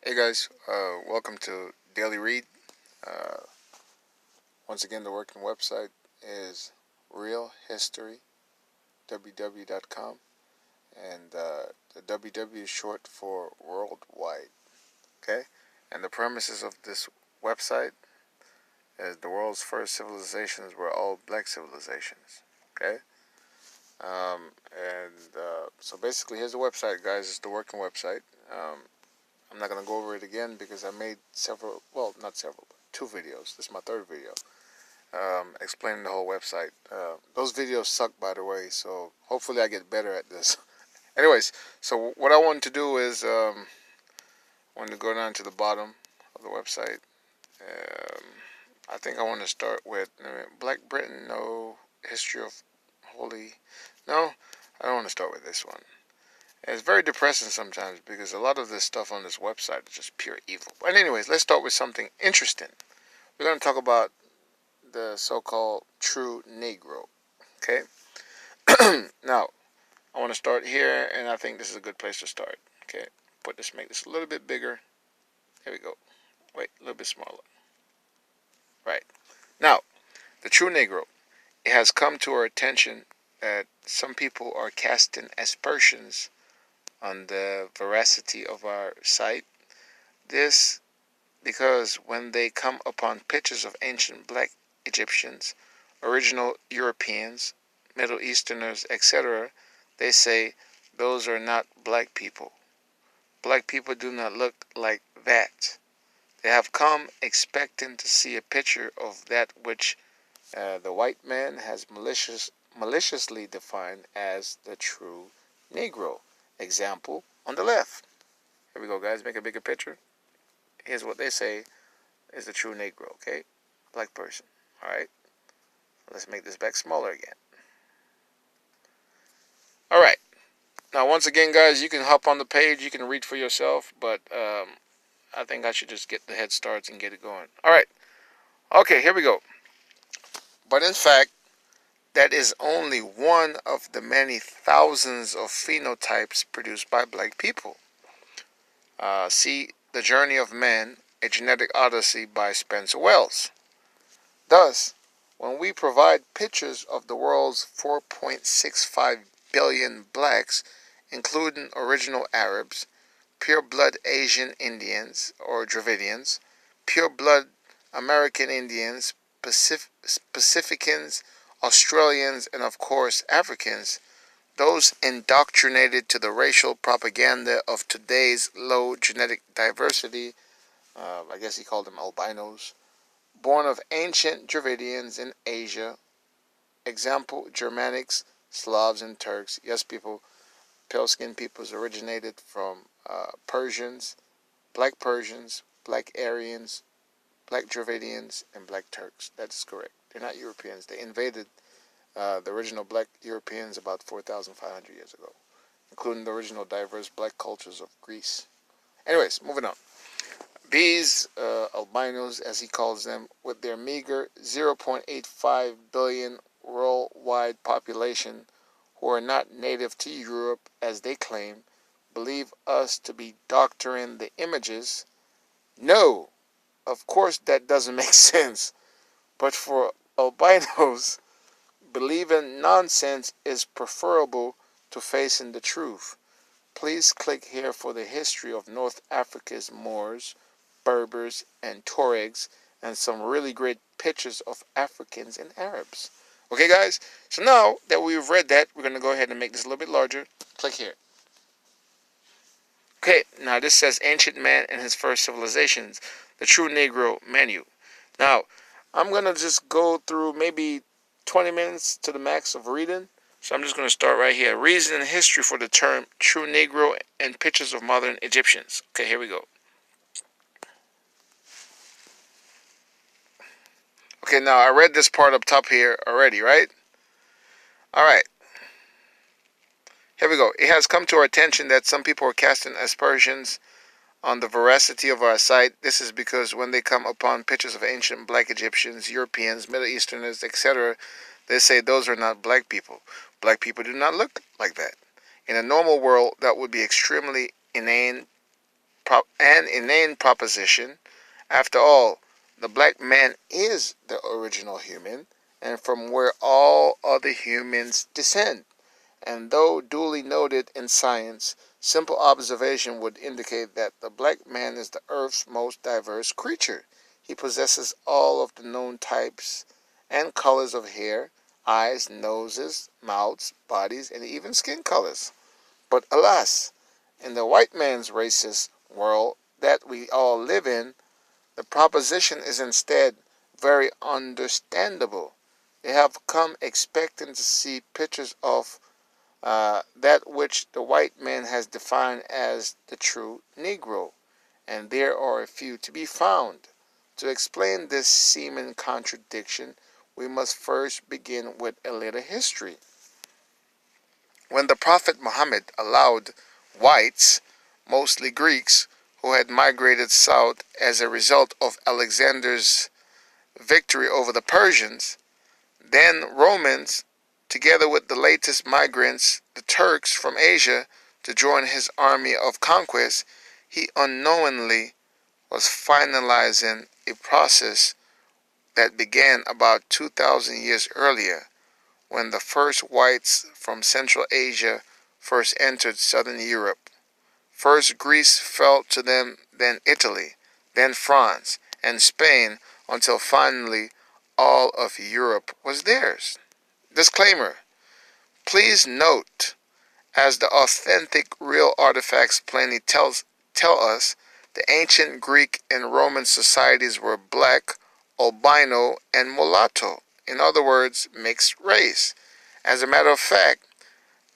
Hey guys, welcome to Daily Read. Uh, Once again, the working website is Real History www.com, and the www is short for worldwide. Okay, and the premises of this website is the world's first civilizations were all black civilizations. Okay, so basically, here's the website, guys. It's the working website. I'm not gonna go over it again because I made several. Well, not several, but two videos. This is my third video. Explaining the whole website. Those videos suck, by the way, so hopefully I get better at this. Anyways, so what I want to do is I want to go down to the bottom of the website. Um, I think I want to start with Black Britain, no history of holy. No, I don't want to start with this one. And it's very depressing sometimes because a lot of this stuff on this website is just pure evil. But anyways, let's start with something interesting. We're going to talk about the so-called true Negro. Okay. Now, I want to start here, and I think this is a good place to start. Okay. Make this a little bit bigger. There we go. Wait, a little bit smaller. Right. Now, the true Negro. It has come to our attention that some people are casting aspersions on the veracity of our site. This because when they come upon pictures of ancient black Egyptians, original Europeans, Middle Easterners, etc., they say those are not black people. Black people do not look like that. They have come expecting to see a picture of that which the white man has maliciously defined as the true Negro. Example on the left. Here we go, guys. Make a bigger picture. Here's what they say is the true Negro, okay? Black person. Alright? Let's make this back smaller again. Alright. Now, once again, guys, you can hop on the page. You can read for yourself, but I think I should just get the head starts and get it going. Alright. Okay, here we go. But in fact, that is only one of the many thousands of phenotypes produced by black people. See The Journey of Man, A Genetic Odyssey by Spencer Wells. Thus, when we provide pictures of the world's 4.65 billion blacks, including original Arabs, pure-blood Asian Indians or Dravidians, pure-blood American Indians, Pacificans, Australians, and of course Africans, those indoctrinated to the racial propaganda of today's low genetic diversity, I guess he called them albinos, born of ancient Dravidians in Asia, example Germanics, Slavs, and Turks. Yes, people, pale-skinned peoples originated from Persians, black Aryans, black Dravidians, and black Turks. That is correct. They're not Europeans. They invaded the original black Europeans about 4,500 years ago, including the original diverse black cultures of Greece. Anyways, moving on. These albinos, as he calls them, with their meager 0.85 billion worldwide population, who are not native to Europe as they claim, believe us to be doctoring the images. No, of course that doesn't make sense. But for albinos, believing nonsense is preferable to facing the truth. Please click here for the history of North Africa's Moors, Berbers, and Tuaregs, and some really great pictures of Africans and Arabs. Okay, guys? So now that we've read that, we're going to go ahead and make this a little bit larger. Click here. Okay, now this says Ancient Man and His First Civilizations, the True Negro Menu. Now, I'm going to just go through maybe 20 minutes to the max of reading. So I'm just going to start right here. Reason and history for the term True Negro and pictures of modern Egyptians. Okay, here we go. Okay, now I read this part up top here already, right? Alright, here we go. It has come to our attention that some people are casting aspersions on the veracity of our site. This is because when they come upon pictures of ancient black Egyptians, Europeans, Middle Easterners, etc., they say those are not black people. Black people do not look like that. In a normal world, that would be extremely inane inane proposition. After all, the black man is the original human, and from where all other humans descend. And though duly noted in science, simple observation would indicate that the black man is the Earth's most diverse creature. He possesses all of the known types and colors of hair, eyes, noses, mouths, bodies, and even skin colors. But alas, in the white man's racist world that we all live in, the proposition is instead very understandable. They have come expecting to see pictures of that which the white man has defined as the true Negro, and there are a few to be found. To explain this seeming contradiction, we must first begin with a little history. When the Prophet Muhammad allowed whites, mostly Greeks, who had migrated south as a result of Alexander's victory over the Persians, then Romans, together with the latest migrants, the Turks from Asia, to join his army of conquest, he unknowingly was finalizing a process that began about 2,000 years earlier, when the first whites from Central Asia first entered southern Europe. First Greece fell to them, then Italy, then France, and Spain, until finally all of Europe was theirs. Disclaimer: please note, as the authentic real artifacts plainly tell us, the ancient Greek and Roman societies were black, albino, and mulatto. In other words, mixed race. As a matter of fact,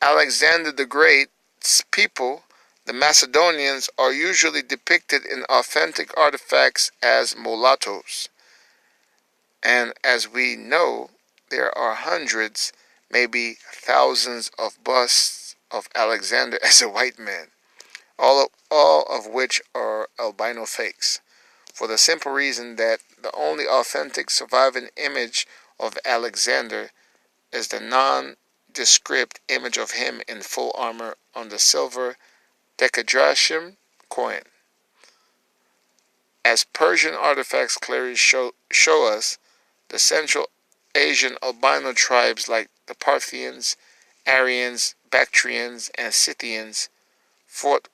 Alexander the Great's people, the Macedonians, are usually depicted in authentic artifacts as mulattoes. And as we know, there are hundreds, maybe thousands of busts of Alexander as a white man, all of which are albino fakes, for the simple reason that the only authentic surviving image of Alexander is the nondescript image of him in full armor on the silver decadrachm coin. As Persian artifacts clearly show us, the Central Asian albino tribes like the Parthians, Aryans, Bactrians, and Scythians fought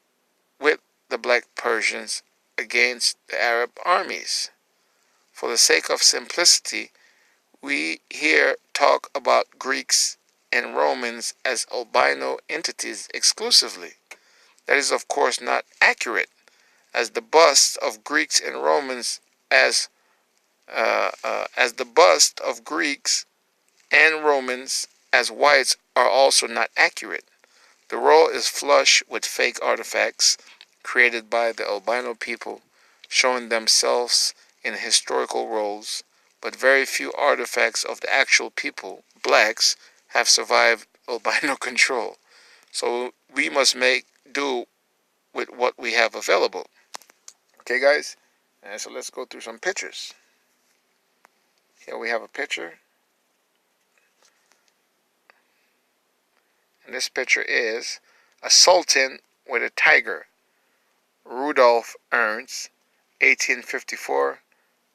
with the black Persians against the Arab armies. For the sake of simplicity, we here talk about Greeks and Romans as albino entities exclusively. That is, of course, not accurate, as the busts of Greeks and Romans as the bust of Greeks and Romans as whites are also not accurate. The roll is flush with fake artifacts created by the albino people, showing themselves in historical roles, but very few artifacts of the actual people, blacks, have survived albino control. So we must make do with what we have available. Okay, guys? And so let's go through some pictures. Here we have a picture. And this picture is a sultan with a tiger. Rudolf Ernst, 1854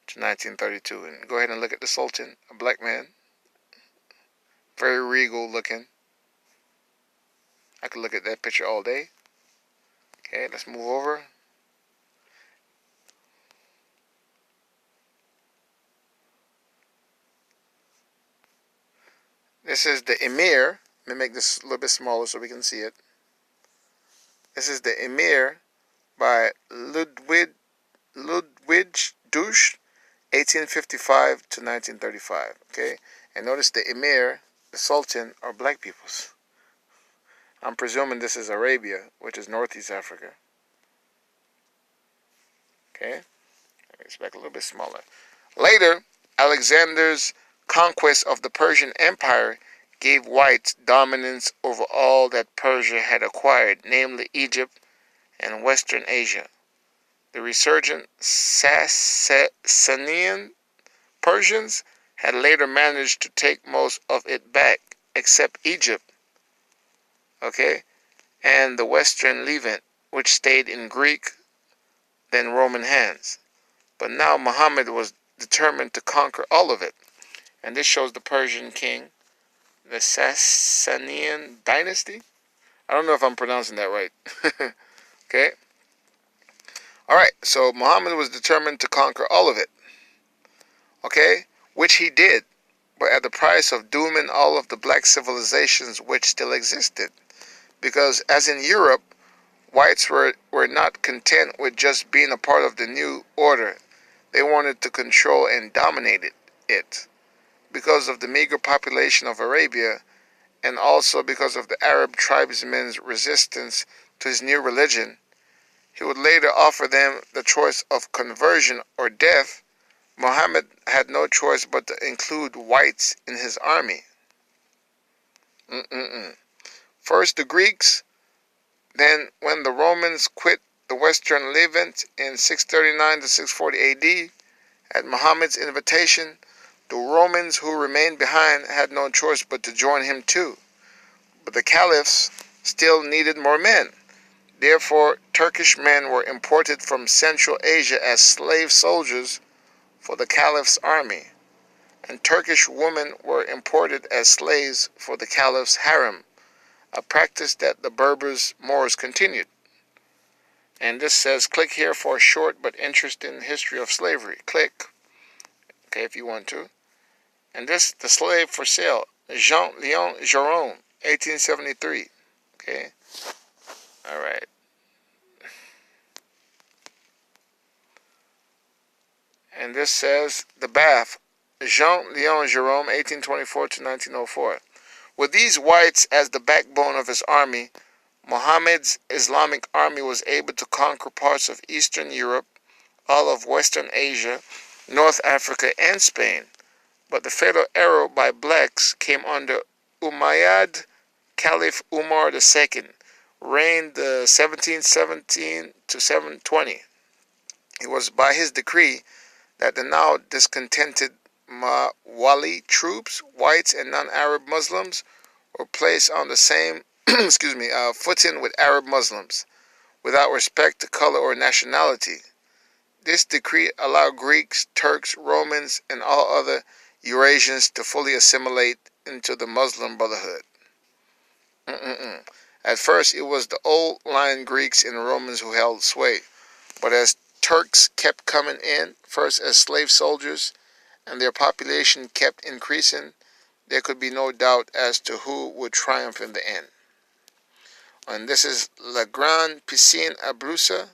to 1932. And go ahead and look at the sultan, a black man. Very regal looking. I could look at that picture all day. Okay, let's move over. This is the Emir. Let me make this a little bit smaller so we can see it. This is the Emir by Ludwig Dusch, 1855 to 1935. Okay, and notice the Emir, the Sultan, are black peoples. I'm presuming this is Arabia, which is Northeast Africa. Okay, it's back a little bit smaller. Later, Alexander's conquest of the Persian Empire gave whites dominance over all that Persia had acquired, namely Egypt and Western Asia. The resurgent Sasanian Persians had later managed to take most of it back, except Egypt, okay, and the Western Levant, which stayed in Greek than Roman hands. But now Muhammad was determined to conquer all of it. And this shows the Persian king, the Sasanian dynasty. I don't know if I'm pronouncing that right. Okay? Alright, so Muhammad was determined to conquer all of it. Okay? Which he did, but at the price of dooming all of the black civilizations which still existed. Because as in Europe, whites were not content with just being a part of the new order. They wanted to control and dominate it. Because of the meager population of Arabia, and also because of the Arab tribesmen's resistance to his new religion, he would later offer them the choice of conversion or death. Muhammad had no choice but to include whites in his army. First the Greeks, then when the Romans quit the Western Levant in 639 to 640 AD, at Muhammad's invitation, the Romans who remained behind had no choice but to join him too. But the caliphs still needed more men. Therefore, Turkish men were imported from Central Asia as slave soldiers for the caliph's army, and Turkish women were imported as slaves for the caliph's harem, a practice that the Berbers Moors continued. And this says, click here for a short but interesting history of slavery. Click, okay, if you want to. And this, the slave for sale, Jean-Léon Gérôme, 1873. Okay, all right. And this says, the Bath, Jean-Léon Gérôme, 1824 to 1904. With these whites as the backbone of his army, Muhammad's Islamic army was able to conquer parts of Eastern Europe, all of Western Asia, North Africa, and Spain. But the fatal arrow by blacks came under Umayyad Caliph Umar II, reigned 1717 to 720. It was by his decree that the now discontented Mawali troops, whites and non-Arab Muslims, were placed on the same footing with Arab Muslims, without respect to color or nationality. This decree allowed Greeks, Turks, Romans, and all other Eurasians to fully assimilate into the Muslim Brotherhood. At first, it was the old-line Greeks and Romans who held sway, but as Turks kept coming in, first as slave soldiers, and their population kept increasing, there could be no doubt as to who would triumph in the end. And this is La Grande Piscine à Broussa,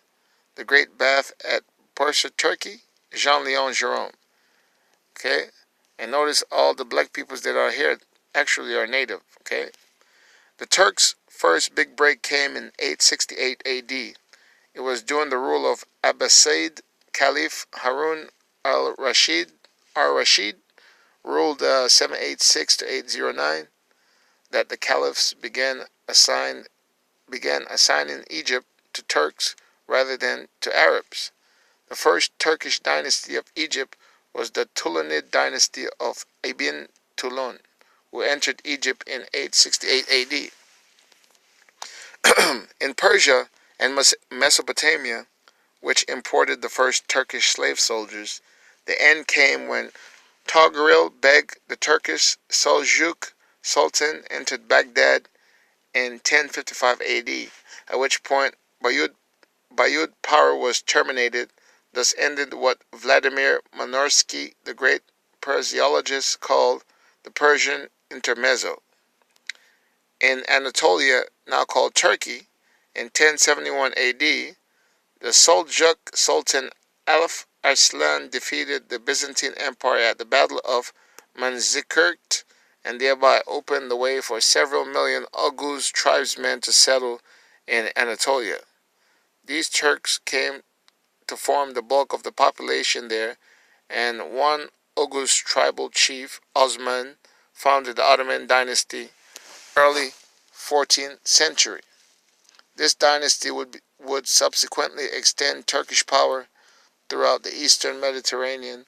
the Great Bath at Bursa, Turkey, Jean-Léon Gérôme. Okay? And notice all the black peoples that are here actually are native. Okay? The Turks' first big break came in 868 AD. It was during the rule of Abbasid Caliph Harun al-Rashid, ruled 786 to 809, that the caliphs began assigning Egypt to Turks rather than to Arabs. The first Turkish dynasty of Egypt was the Tulunid dynasty of Ibn Tulun, who entered Egypt in 868 AD. In Persia and Mesopotamia, which imported the first Turkish slave soldiers, the end came when Toghril Beg, the Turkish Seljuk Sultan, entered Baghdad in 1055 AD, at which point Bayud power was terminated. Thus ended what Vladimir Manorsky, the great Persiologist, called the Persian Intermezzo. In Anatolia, now called Turkey, in 1071 AD, the Seljuk Sultan Alp Arslan defeated the Byzantine Empire at the Battle of Manzikert, and thereby opened the way for several million Oghuz tribesmen to settle in Anatolia. These Turks came to form the bulk of the population there, and one Oghuz tribal chief, Osman, founded the Ottoman dynasty early 14th century. This dynasty would subsequently extend Turkish power throughout the eastern Mediterranean.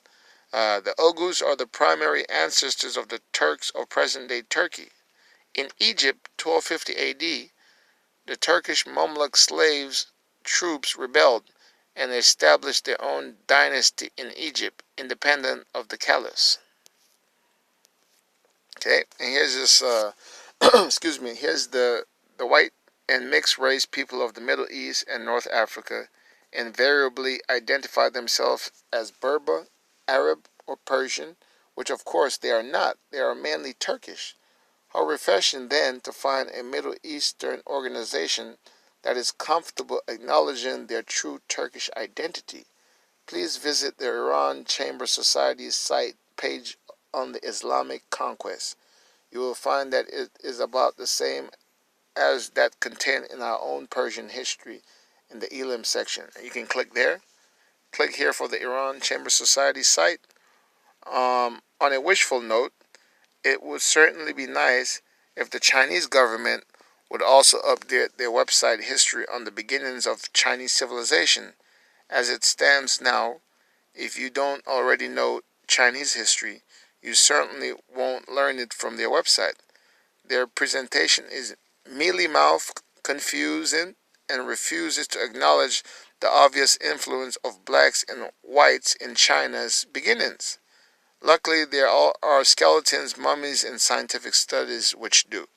The Oghuz are the primary ancestors of the Turks of present-day Turkey. In Egypt, 1250 AD, the Turkish Mamluk slaves troops rebelled, and established their own dynasty in Egypt, independent of the caliphs. Okay, and here's this, excuse me, here's the white and mixed race people of the Middle East and North Africa invariably identify themselves as Berber, Arab, or Persian, which of course they are not. They are mainly Turkish. How refreshing then to find a Middle Eastern organization that is comfortable acknowledging their true Turkish identity. Please visit the Iran Chamber Society's site page on the Islamic conquests. You will find that it is about the same as that contained in our own Persian history in the Elam section. You can click there. Click here for the Iran Chamber Society site. On a wishful note, it would certainly be nice if the Chinese government would also update their website history on the beginnings of Chinese civilization. As it stands now, if you don't already know Chinese history, you certainly won't learn it from their website. Their presentation is mealy-mouthed, confusing, and refuses to acknowledge the obvious influence of blacks and whites in China's beginnings. Luckily, there are skeletons, mummies, and scientific studies which do.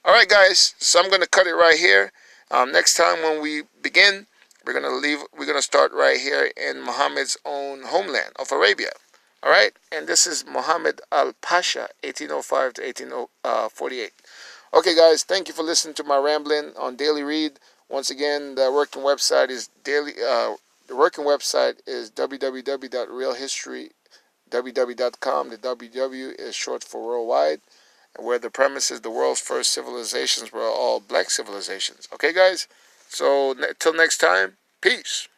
Alright guys, so I'm going to cut it right here. Next time when we begin, we're going to start right here in Muhammad's own homeland of Arabia. Alright, and this is Muhammad al-Pasha, 1805 to 1848. Okay guys, thank you for listening to my rambling on Daily Read. Once again, the working website is www.realhistory.com. The WW is short for worldwide, where the premise is the world's first civilizations were all black civilizations. Okay guys, so till next time, peace.